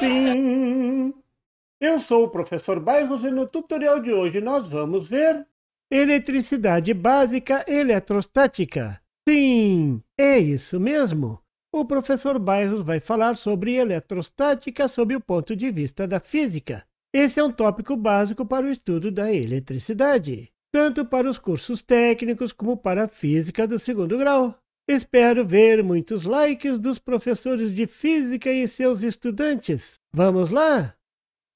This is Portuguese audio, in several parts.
Sim! Eu sou o professor Bairros e no tutorial de hoje nós vamos ver eletricidade básica eletrostática. Sim, é isso mesmo! O professor Bairros vai falar sobre eletrostática sob o ponto de vista da física. Esse é um tópico básico para o estudo da eletricidade, tanto para os cursos técnicos como para a física do segundo grau. Espero ver muitos likes dos professores de física e seus estudantes. Vamos lá?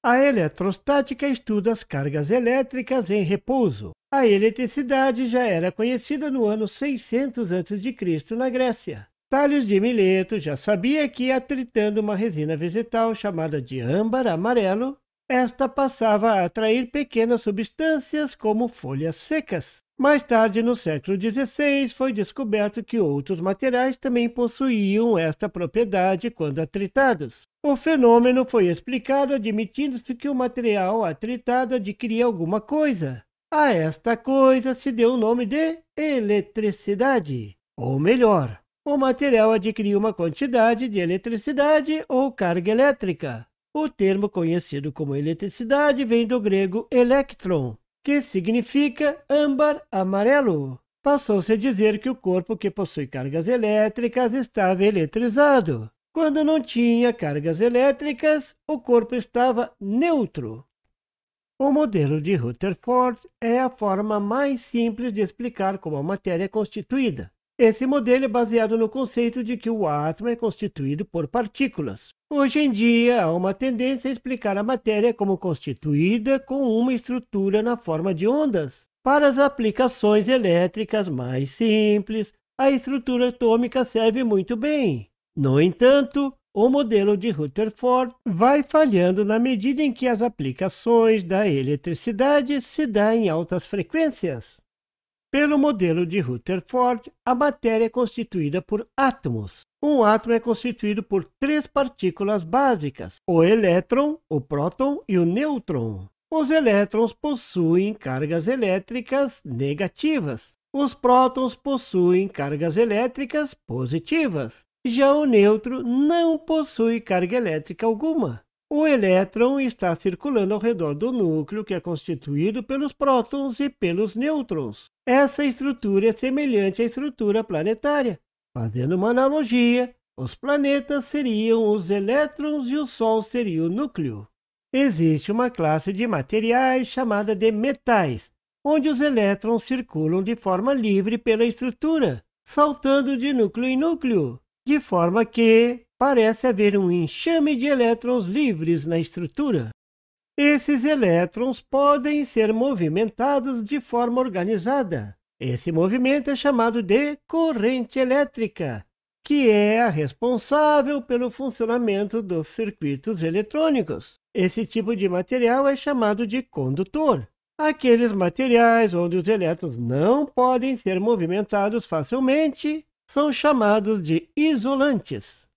A eletrostática estuda as cargas elétricas em repouso. A eletricidade já era conhecida no ano 600 a.C. na Grécia. Tales de Mileto já sabia que, atritando uma resina vegetal chamada de âmbar amarelo, esta passava a atrair pequenas substâncias como folhas secas. Mais tarde, no século XVI, foi descoberto que outros materiais também possuíam esta propriedade quando atritados. O fenômeno foi explicado admitindo-se que o material atritado adquiria alguma coisa. A esta coisa se deu o nome de eletricidade. Ou melhor, o material adquiria uma quantidade de eletricidade ou carga elétrica. O termo conhecido como eletricidade vem do grego electron, que significa âmbar amarelo. Passou-se a dizer que o corpo que possui cargas elétricas estava eletrizado. Quando não tinha cargas elétricas, o corpo estava neutro. O modelo de Rutherford é a forma mais simples de explicar como a matéria é constituída. Esse modelo é baseado no conceito de que o átomo é constituído por partículas. Hoje em dia, há uma tendência a explicar a matéria como constituída com uma estrutura na forma de ondas. Para as aplicações elétricas mais simples, a estrutura atômica serve muito bem. No entanto, o modelo de Rutherford vai falhando na medida em que as aplicações da eletricidade se dão em altas frequências. Pelo modelo de Rutherford, a matéria é constituída por átomos. Um átomo é constituído por três partículas básicas: o elétron, o próton e o nêutron. Os elétrons possuem cargas elétricas negativas. Os prótons possuem cargas elétricas positivas. Já o nêutron não possui carga elétrica alguma. O elétron está circulando ao redor do núcleo, que é constituído pelos prótons e pelos nêutrons. Essa estrutura é semelhante à estrutura planetária. Fazendo uma analogia, os planetas seriam os elétrons e o Sol seria o núcleo. Existe uma classe de materiais chamada de metais, onde os elétrons circulam de forma livre pela estrutura, saltando de núcleo em núcleo, de forma que parece haver um enxame de elétrons livres na estrutura. Esses elétrons podem ser movimentados de forma organizada. Esse movimento é chamado de corrente elétrica, que é a responsável pelo funcionamento dos circuitos eletrônicos. Esse tipo de material é chamado de condutor. Aqueles materiais onde os elétrons não podem ser movimentados facilmente são chamados de isolantes.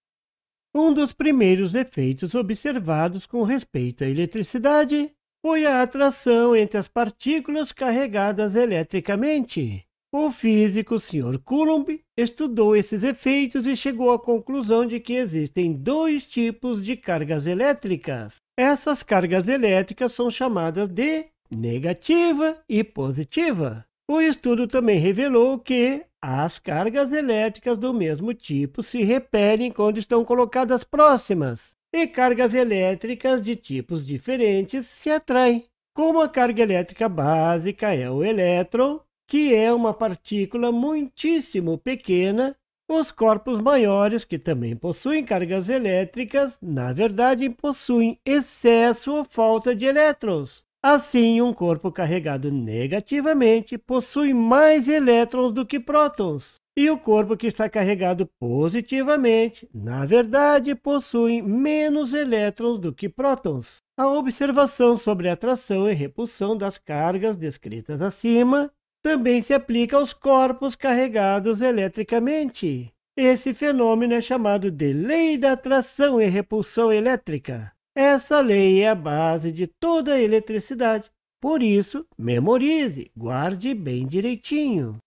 Um dos primeiros efeitos observados com respeito à eletricidade foi a atração entre as partículas carregadas eletricamente. O físico Sr. Coulomb estudou esses efeitos e chegou à conclusão de que existem dois tipos de cargas elétricas. Essas cargas elétricas são chamadas de negativa e positiva. O estudo também revelou que as cargas elétricas do mesmo tipo se repelem quando estão colocadas próximas, e cargas elétricas de tipos diferentes se atraem. Como a carga elétrica básica é o elétron, que é uma partícula muitíssimo pequena, os corpos maiores, que também possuem cargas elétricas, na verdade possuem excesso ou falta de elétrons. Assim, um corpo carregado negativamente possui mais elétrons do que prótons, e o corpo que está carregado positivamente, na verdade, possui menos elétrons do que prótons. A observação sobre a atração e repulsão das cargas descritas acima também se aplica aos corpos carregados eletricamente. Esse fenômeno é chamado de lei da atração e repulsão elétrica. Essa lei é a base de toda a eletricidade. Por isso, memorize, guarde bem direitinho.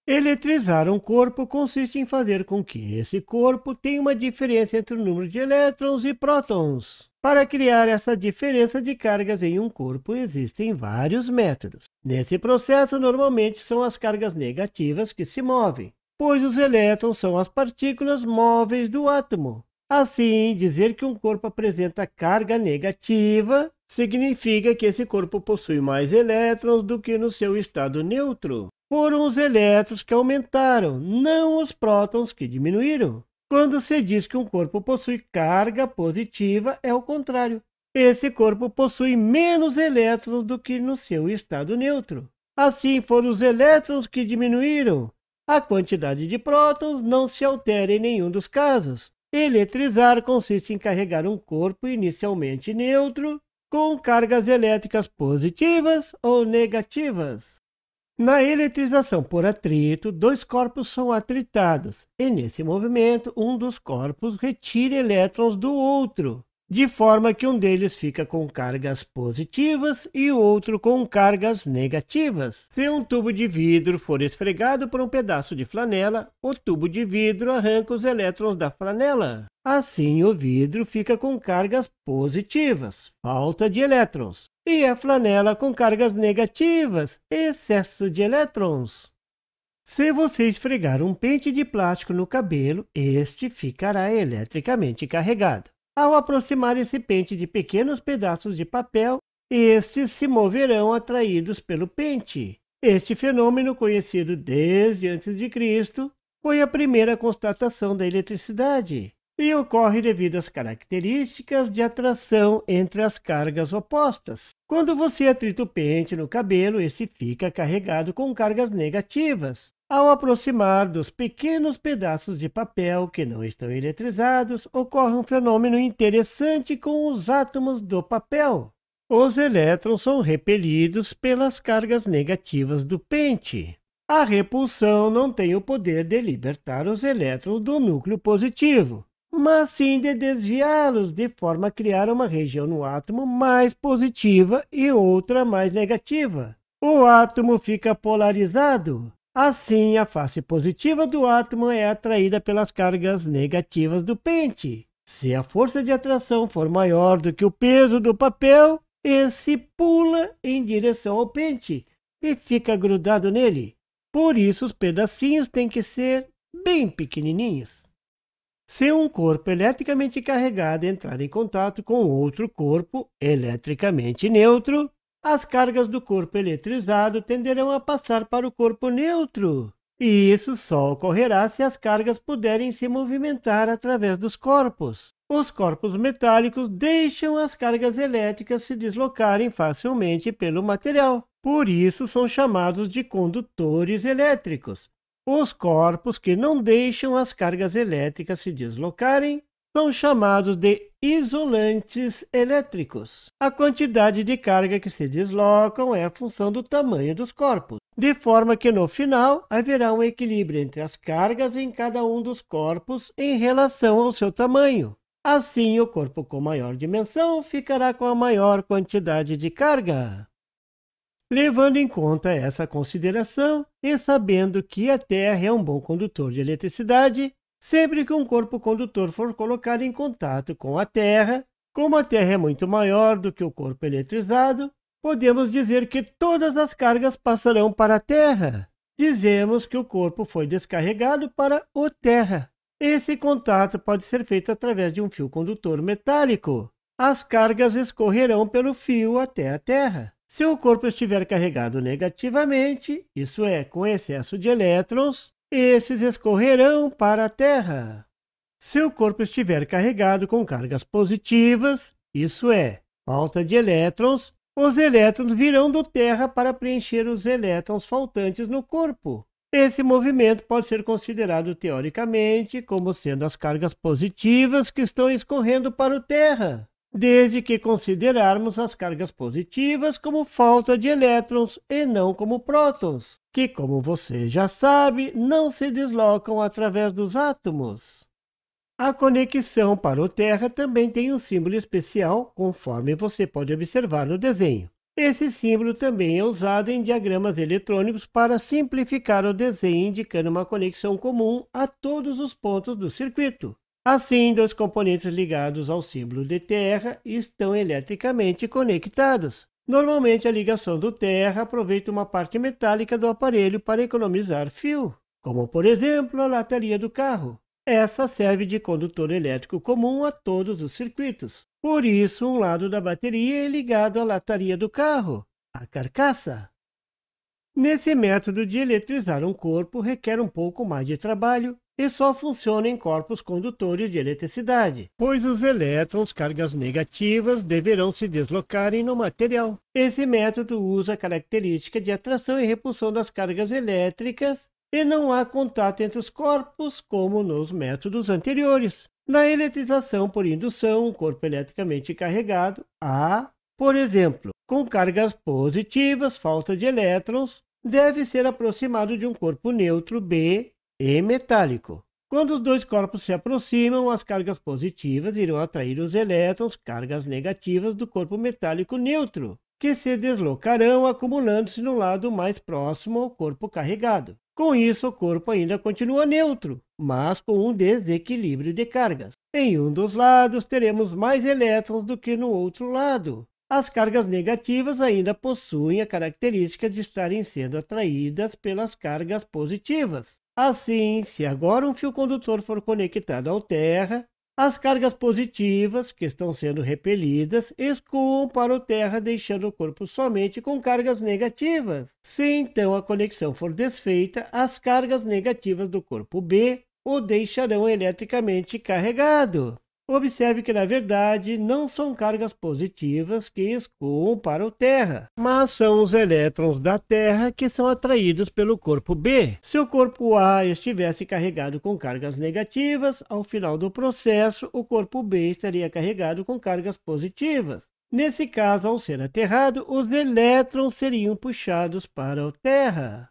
Eletrizar um corpo consiste em fazer com que esse corpo tenha uma diferença entre o número de elétrons e prótons. Para criar essa diferença de cargas em um corpo, existem vários métodos. Nesse processo, normalmente são as cargas negativas que se movem, pois os elétrons são as partículas móveis do átomo. Assim, dizer que um corpo apresenta carga negativa significa que esse corpo possui mais elétrons do que no seu estado neutro. Foram os elétrons que aumentaram, não os prótons que diminuíram. Quando se diz que um corpo possui carga positiva, é o contrário. Esse corpo possui menos elétrons do que no seu estado neutro. Assim, foram os elétrons que diminuíram. A quantidade de prótons não se altera em nenhum dos casos. Eletrizar consiste em carregar um corpo inicialmente neutro com cargas elétricas positivas ou negativas. Na eletrização por atrito, dois corpos são atritados, e nesse movimento, um dos corpos retira elétrons do outro, de forma que um deles fica com cargas positivas e o outro com cargas negativas. Se um tubo de vidro for esfregado por um pedaço de flanela, o tubo de vidro arranca os elétrons da flanela. Assim, o vidro fica com cargas positivas, falta de elétrons, e a flanela com cargas negativas, excesso de elétrons. Se você esfregar um pente de plástico no cabelo, este ficará eletricamente carregado. Ao aproximar esse pente de pequenos pedaços de papel, estes se moverão atraídos pelo pente. Este fenômeno, conhecido desde antes de Cristo, foi a primeira constatação da eletricidade e ocorre devido às características de atração entre as cargas opostas. Quando você atrita o pente no cabelo, esse fica carregado com cargas negativas. Ao aproximar dos pequenos pedaços de papel que não estão eletrizados, ocorre um fenômeno interessante com os átomos do papel. Os elétrons são repelidos pelas cargas negativas do pente. A repulsão não tem o poder de libertar os elétrons do núcleo positivo, mas sim de desviá-los, de forma a criar uma região no átomo mais positiva e outra mais negativa. O átomo fica polarizado. Assim, a face positiva do átomo é atraída pelas cargas negativas do pente. Se a força de atração for maior do que o peso do papel, esse pula em direção ao pente e fica grudado nele. Por isso, os pedacinhos têm que ser bem pequenininhos. Se um corpo eletricamente carregado entrar em contato com outro corpo eletricamente neutro, as cargas do corpo eletrizado tenderão a passar para o corpo neutro. E isso só ocorrerá se as cargas puderem se movimentar através dos corpos. Os corpos metálicos deixam as cargas elétricas se deslocarem facilmente pelo material. Por isso são chamados de condutores elétricos. Os corpos que não deixam as cargas elétricas se deslocarem são chamados de isolantes elétricos. A quantidade de carga que se deslocam é a função do tamanho dos corpos, de forma que no final haverá um equilíbrio entre as cargas em cada um dos corpos em relação ao seu tamanho. Assim, o corpo com maior dimensão ficará com a maior quantidade de carga. Levando em conta essa consideração e sabendo que a Terra é um bom condutor de eletricidade, sempre que um corpo condutor for colocado em contato com a Terra, como a Terra é muito maior do que o corpo eletrizado, podemos dizer que todas as cargas passarão para a Terra. Dizemos que o corpo foi descarregado para o Terra. Esse contato pode ser feito através de um fio condutor metálico. As cargas escorrerão pelo fio até a Terra. Se o corpo estiver carregado negativamente, isso é, com excesso de elétrons, esses escorrerão para a Terra. Se o corpo estiver carregado com cargas positivas, isso é, falta de elétrons, os elétrons virão do Terra para preencher os elétrons faltantes no corpo. Esse movimento pode ser considerado teoricamente como sendo as cargas positivas que estão escorrendo para o Terra, desde que considerarmos as cargas positivas como falta de elétrons e não como prótons, que, como você já sabe, não se deslocam através dos átomos. A conexão para o Terra também tem um símbolo especial, conforme você pode observar no desenho. Esse símbolo também é usado em diagramas eletrônicos para simplificar o desenho, indicando uma conexão comum a todos os pontos do circuito. Assim, dois componentes ligados ao símbolo de terra estão eletricamente conectados. Normalmente, a ligação do terra aproveita uma parte metálica do aparelho para economizar fio, como por exemplo a lataria do carro. Essa serve de condutor elétrico comum a todos os circuitos. Por isso, um lado da bateria é ligado à lataria do carro, a carcaça. Nesse método de eletrizar um corpo requer um pouco mais de trabalho e só funciona em corpos condutores de eletricidade, pois os elétrons, cargas negativas, deverão se deslocarem no material. Esse método usa a característica de atração e repulsão das cargas elétricas e não há contato entre os corpos, como nos métodos anteriores. Na eletrização por indução, um corpo eletricamente carregado, A, por exemplo, com cargas positivas, falta de elétrons, deve ser aproximado de um corpo neutro, B, e metálico. Quando os dois corpos se aproximam, as cargas positivas irão atrair os elétrons, cargas negativas do corpo metálico neutro, que se deslocarão acumulando-se no lado mais próximo ao corpo carregado. Com isso, o corpo ainda continua neutro, mas com um desequilíbrio de cargas. Em um dos lados, teremos mais elétrons do que no outro lado. As cargas negativas ainda possuem a característica de estarem sendo atraídas pelas cargas positivas. Assim, se agora um fio condutor for conectado ao terra, as cargas positivas, que estão sendo repelidas, escoam para o terra, deixando o corpo somente com cargas negativas. Se então a conexão for desfeita, as cargas negativas do corpo B o deixarão eletricamente carregado. Observe que, na verdade, não são cargas positivas que escoam para o terra, mas são os elétrons da terra que são atraídos pelo corpo B. Se o corpo A estivesse carregado com cargas negativas, ao final do processo, o corpo B estaria carregado com cargas positivas. Nesse caso, ao ser aterrado, os elétrons seriam puxados para o terra.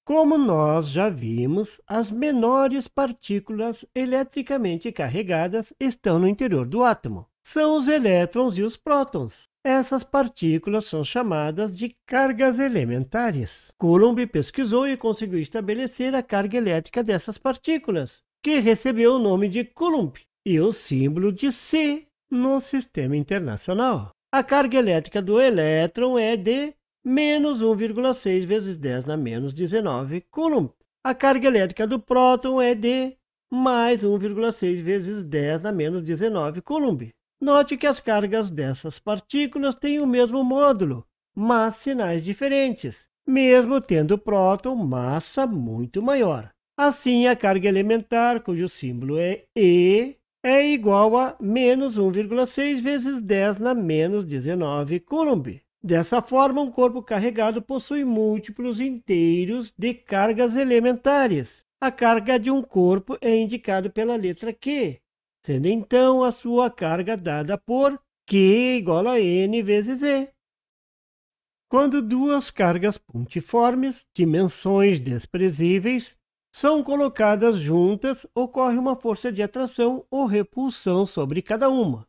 Como nós já vimos, as menores partículas eletricamente carregadas estão no interior do átomo. São os elétrons e os prótons. Essas partículas são chamadas de cargas elementares. Coulomb pesquisou e conseguiu estabelecer a carga elétrica dessas partículas, que recebeu o nome de Coulomb e o símbolo de C no sistema internacional. A carga elétrica do elétron é de menos 1,6 vezes 10 na menos 19 Coulomb. A carga elétrica do próton é de mais 1,6 vezes 10 na menos 19 Coulomb. Note que as cargas dessas partículas têm o mesmo módulo, mas sinais diferentes, mesmo tendo o próton massa muito maior. Assim, a carga elementar, cujo símbolo é E, é igual a menos 1,6 vezes 10 na menos 19 Coulomb. Dessa forma, um corpo carregado possui múltiplos inteiros de cargas elementares. A carga de um corpo é indicada pela letra Q, sendo então a sua carga dada por Q igual a N vezes E. Quando duas cargas pontiformes, dimensões desprezíveis, são colocadas juntas, ocorre uma força de atração ou repulsão sobre cada uma.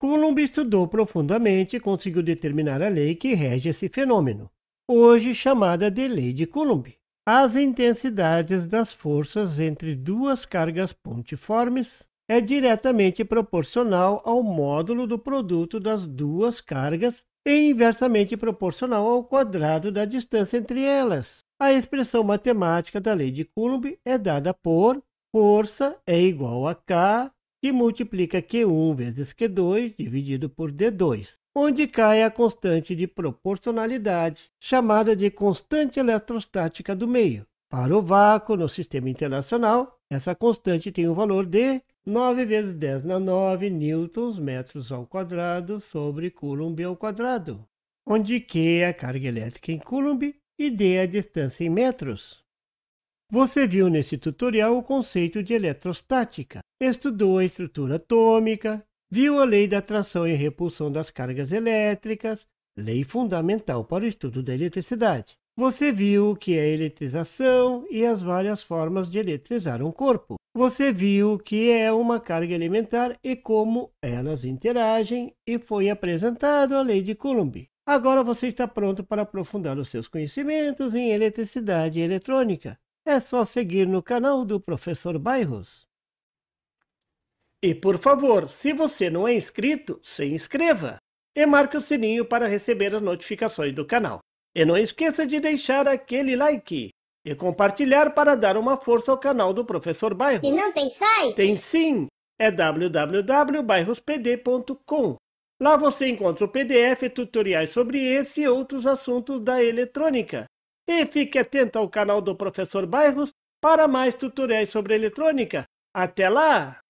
Coulomb estudou profundamente e conseguiu determinar a lei que rege esse fenômeno, hoje chamada de Lei de Coulomb. As intensidades das forças entre duas cargas pontiformes é diretamente proporcional ao módulo do produto das duas cargas e inversamente proporcional ao quadrado da distância entre elas. A expressão matemática da Lei de Coulomb é dada por força é igual a K, que multiplica Q1 vezes Q2 dividido por D2, onde K é a constante de proporcionalidade, chamada de constante eletrostática do meio. Para o vácuo no sistema internacional, essa constante tem o valor de 9 vezes 10 na 9 newtons metros ao quadrado sobre Coulomb ao quadrado, onde Q é a carga elétrica em Coulomb e D é a distância em metros. Você viu nesse tutorial o conceito de eletrostática, estudou a estrutura atômica, viu a lei da atração e repulsão das cargas elétricas, lei fundamental para o estudo da eletricidade. Você viu o que é eletrização e as várias formas de eletrizar um corpo. Você viu o que é uma carga elementar e como elas interagem, e foi apresentado a lei de Coulomb. Agora você está pronto para aprofundar os seus conhecimentos em eletricidade e eletrônica. É só seguir no canal do Professor Bairros. E por favor, se você não é inscrito, se inscreva e marque o sininho para receber as notificações do canal. E não esqueça de deixar aquele like e compartilhar para dar uma força ao canal do Professor Bairros. E não tem site? Tem sim, é www.bairrospd.com. Lá você encontra o PDF e tutoriais sobre esse e outros assuntos da eletrônica. E fique atento ao canal do Professor Bairros para mais tutoriais sobre eletrônica. Até lá!